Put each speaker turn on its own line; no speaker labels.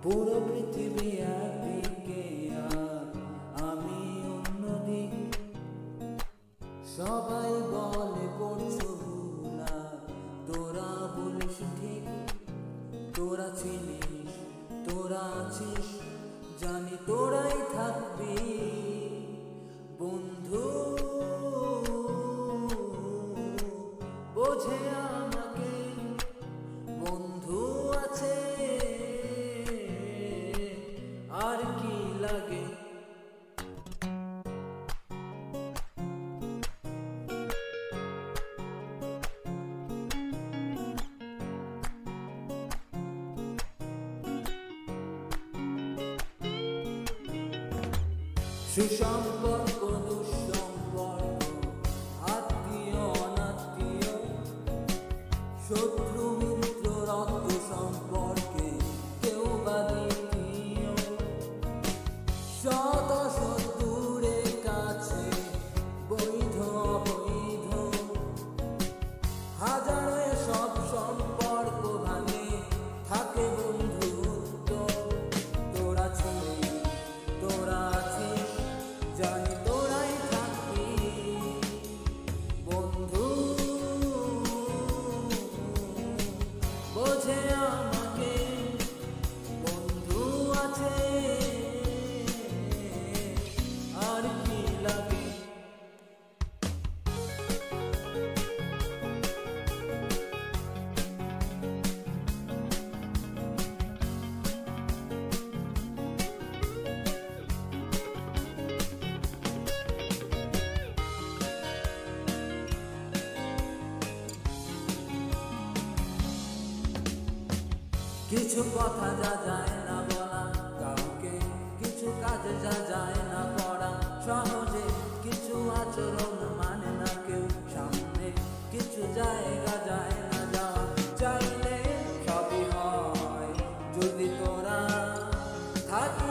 পুরো পৃথিবী একদিকে আর আমি অন্যদিকে। সবাই বলে করছো ভুলা, তোরা বলিস ঠিক। তোরা চিনিস, তোরা আছিস, জানি তোরাই থাকবি বন্ধু। বোঝে আমাকে বন্ধু আছে, আর কি লাগে। সুসম্পর্ক দুঃসম্পর্ক, আত্মীয় অনাত্মীয়, শত্রু মিত্র রক্ত সম্পর্কে কেউ বা দ্বিতীয়। শত শত দূরের কাছে, বৈধ অবৈধ, হাজারো সব সম্পর্ক ভাঙে, থাকে বন্ধুত্ব। তোরা ছিলি, তোরা আছিস, জানি তোরাই থাকবি বন্ধু। বোঝে আমাকে বন্ধু আছে, আর কি লাগে। কিছু কথা যা যায় না বলা কাউকে, কিছু কাজ যা যায় না করা সহজে, কিছু আচরণ মানে না কেউ সামনে, কিছু জায়গা যায় না যাওয়া। চাইলে সবই হয় যদি তোরা থাকি